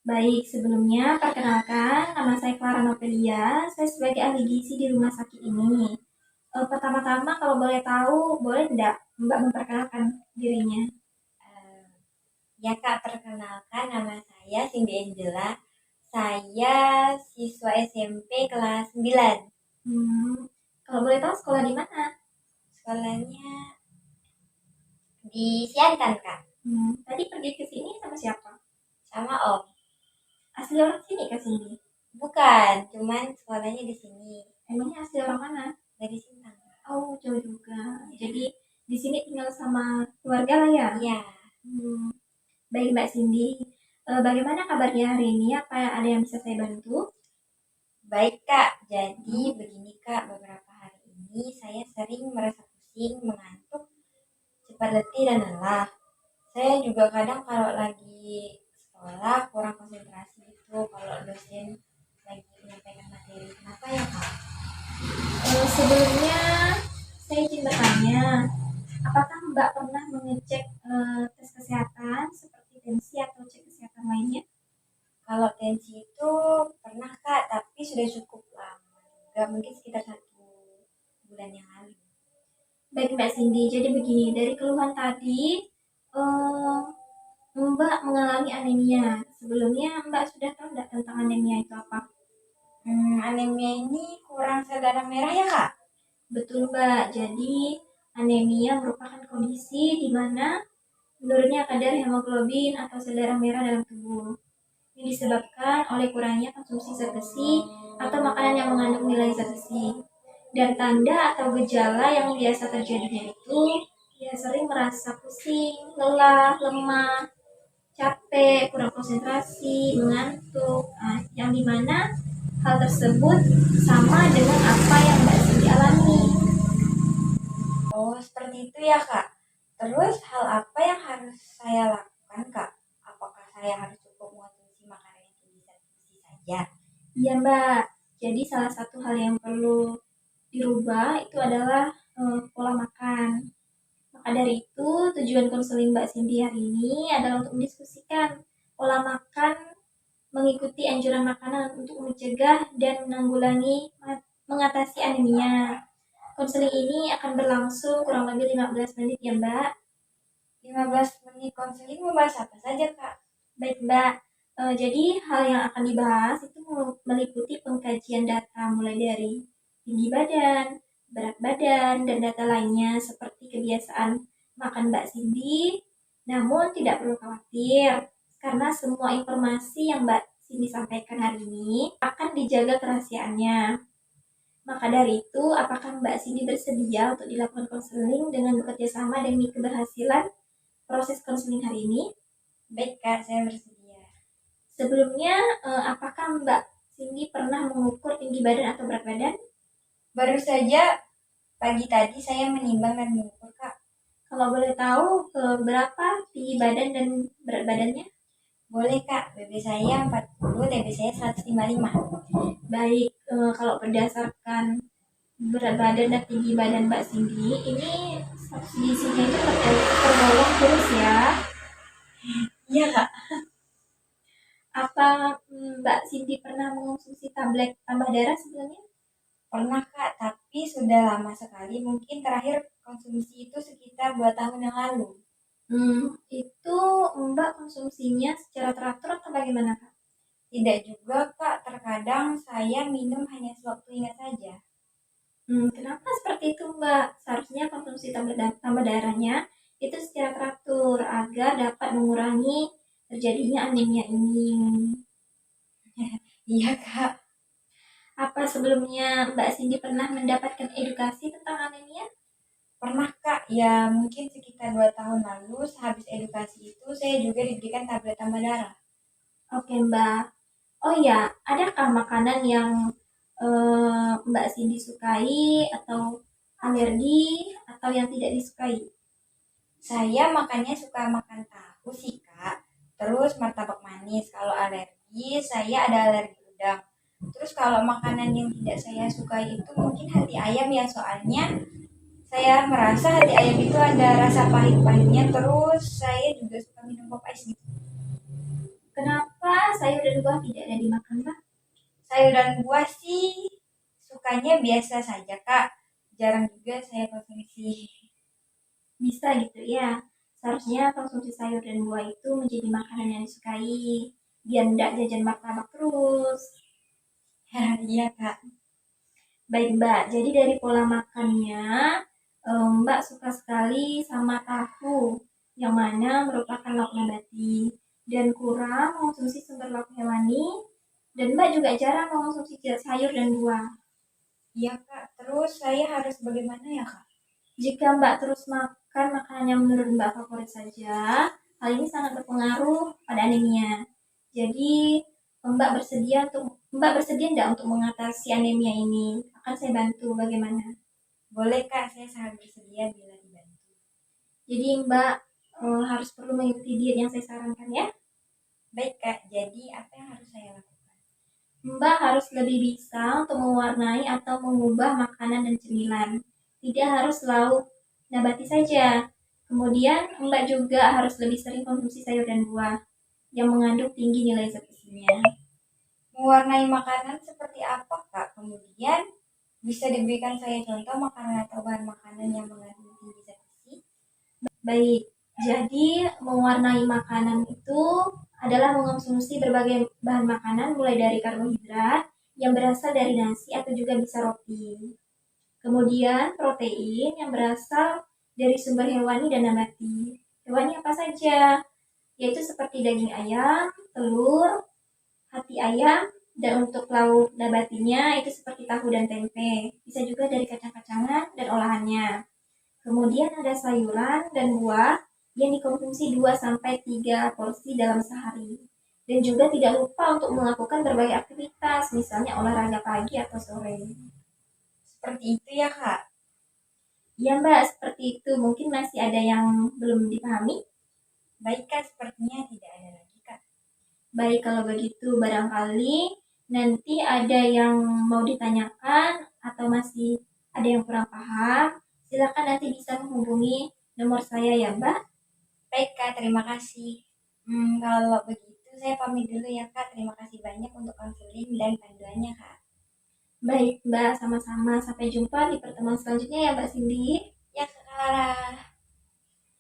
Baik, sebelumnya perkenalkan, nama saya Clara Novelia. Saya sebagai ahli gizi di rumah sakit ini. Pertama-tama kalau boleh tahu, boleh tidak Mbak memperkenalkan dirinya? Eh, Ya Kak, perkenalkan nama saya Cindy Angela. Saya siswa SMP kelas 9. Kalau boleh tahu sekolah di mana? Sekolahnya di Siantan Kak, Tadi pergi ke sini sama siapa? sama Om. Asli orang sini ke sini? Bukan, cuman sekolahnya di sini, Emangnya asli orang mana? dari Sintang. Oh, jauh juga. Jadi di sini tinggal sama keluarga lah ya? Iya, Baik Mbak Cindy, bagaimana kabarnya hari ini? Apa ada yang bisa saya bantu? baik Kak. Jadi begini Kak, beberapa hari ini saya sering merasa pusing, mengantuk, cepat letih dan lelah. Saya juga kadang kalau lagi sekolah kurang konsentrasi itu kalau dosen lagi menyampaikan materi. Kenapa ya Kak? Sebelumnya saya izin bertanya, apakah Mbak pernah mengecek tes kesehatan seperti tensi atau cek kesehatan lainnya? Kalau tensi itu pernah Kak, tapi sudah cukup lama juga, mungkin sekitar 1 bulan yang lalu. Baik Mbak Cindy, jadi begini, dari keluhan tadi, eh, Mbak mengalami anemia. Sebelumnya Mbak sudah tahu nggak tentang anemia itu apa? Anemia ini kurang sel darah merah ya Kak? Betul Mbak, jadi anemia merupakan kondisi di mana menurunnya kadar hemoglobin atau sel darah merah dalam tubuh. Ini disebabkan oleh kurangnya konsumsi zat besi atau makanan yang mengandung nilai zat besi. Dan tanda atau gejala yang biasa terjadinya itu ya sering merasa pusing, lelah, lemah, capek, kurang konsentrasi, mengantuk. Nah, yang dimana hal tersebut sama dengan apa yang Mbak Cindy alami. Oh, seperti itu ya Kak. Terus hal apa yang harus saya lakukan Kak? Apakah saya harus cukup mengonsumsi makanan yang tinggi zat besi saja? Iya Mbak, jadi salah satu hal yang perlu dirubah itu adalah pola makan. Maka dari itu, tujuan konseling Mbak Cindy hari ini adalah untuk mendiskusikan pola makan mengikuti anjuran makanan untuk mencegah dan menanggulangi mengatasi anemia. Konseling ini akan berlangsung kurang lebih 15 menit ya Mbak. 15 menit konseling membahas apa saja Kak? Baik Mbak, jadi hal yang akan dibahas itu meliputi pengkajian data mulai dari tinggi badan, berat badan, dan data lainnya seperti kebiasaan makan Mbak Cindy. Namun tidak perlu khawatir, karena semua informasi yang Mbak Cindy sampaikan hari ini akan dijaga kerahasiaannya. Maka dari itu, apakah Mbak Cindy bersedia untuk dilakukan konseling dengan bekerja sama demi keberhasilan proses konseling hari ini? Baik Kak, saya bersedia. Sebelumnya, apakah Mbak Cindy pernah mengukur tinggi badan atau berat badan? Baru saja pagi tadi saya menimbang dan mengukur Kak. Kalau boleh tahu, berapa tinggi badan dan berat badannya? Boleh Kak, BB saya 40, TB saya 155. Baik, kalau berdasarkan berat badan dan tinggi badan Mbak Cindy, ini gizinya itu tergolong kurus ya. Iya Kak. Apa Mbak Cindy pernah mengonsumsi tablet tambah darah sebelumnya? Pernah Kak, tapi sudah lama sekali. Mungkin terakhir konsumsi itu sekitar 2 tahun yang lalu. Itu Mbak konsumsinya secara teratur atau bagaimana Kak? Tidak juga Kak, terkadang saya minum hanya sewaktu ingat saja. Kenapa seperti itu Mbak? Seharusnya konsumsi tambah darahnya itu secara teratur agar dapat mengurangi terjadinya anemia ini. Iya Kak. Apa sebelumnya Mbak Cindy pernah mendapatkan edukasi tentang anemia? Pernah Kak, ya mungkin sekitar 2 tahun lalu sehabis edukasi itu saya juga diberikan tablet tambah darah. Oke Mbak. Oh ya, adakah makanan yang Mbak Cindy sukai atau alergi atau yang tidak disukai? Saya makannya suka makan tahu sih Kak. Terus martabak manis. Kalau alergi, saya ada alergi udang. Terus kalau makanan yang tidak saya sukai itu mungkin hati ayam ya, soalnya saya merasa hati ayam itu ada rasa pahit-pahitnya. Terus saya juga suka minum pop ice gitu. Kenapa sayur dan buah tidak ada dimakan, Mbak? Sayur dan buah sih sukanya biasa saja, Kak. Jarang juga saya konsumsi. Bisa gitu ya. Seharusnya konsumsi sayur dan buah itu menjadi makanan yang disukai. Biar nggak jajan martabak terus. Iya, Kak. Baik Mbak, jadi dari pola makannya, Mbak suka sekali sama tahu, yang mana merupakan lauk nabati, dan kurang mengonsumsi sumber lauk hewani, dan Mbak juga jarang mengonsumsi sayur dan buah. Iya, Kak. Terus saya harus bagaimana ya, Kak? Jika Mbak terus makan makanan yang menurut Mbak favorit saja, hal ini sangat berpengaruh pada anemia. Jadi Mbak bersedia enggak untuk mengatasi anemia ini? Akan saya bantu bagaimana? Boleh, Kak. Saya sangat bersedia bila dibantu. Jadi Mbak harus perlu mengikuti diet yang saya sarankan ya. Baik, Kak. Jadi apa yang harus saya lakukan? Mbak harus lebih bisa untuk mewarnai atau mengubah makanan dan cemilan. Tidak harus lauk nabati saja. Kemudian Mbak juga harus lebih sering konsumsi sayur dan buah yang mengandung tinggi nilai zat besinya. Mewarnai makanan seperti apa, Kak? Kemudian bisa diberikan saya contoh makanan atau bahan makanan yang mengandung tinggi zat besi? Baik, jadi mewarnai makanan itu adalah mengonsumsi berbagai bahan makanan mulai dari karbohidrat yang berasal dari nasi atau juga bisa roti. Kemudian protein yang berasal dari sumber hewani dan nabati. Hewani apa saja? Yaitu seperti daging ayam, telur, hati ayam, dan untuk lauk nabatinya itu seperti tahu dan tempe. Bisa juga dari kacang-kacangan dan olahannya. Kemudian ada sayuran dan buah yang dikonsumsi 2 sampai 3 porsi dalam sehari. Dan juga tidak lupa untuk melakukan berbagai aktivitas, misalnya olahraga pagi atau sore. Seperti itu ya, Kak. Ya Mbak, seperti itu. Mungkin masih ada yang belum dipahami. Baik, Kak. Sepertinya tidak ada lagi, Kak. Baik, kalau begitu barangkali nanti ada yang mau ditanyakan atau masih ada yang kurang paham, silakan nanti bisa menghubungi nomor saya ya Mbak. Baik, Kak. Terima kasih. Kalau begitu saya pamit dulu ya, Kak. Terima kasih banyak untuk konseling dan panduannya, Kak. Baik Mbak, sama-sama. Sampai jumpa di pertemuan selanjutnya ya Mbak Cindy.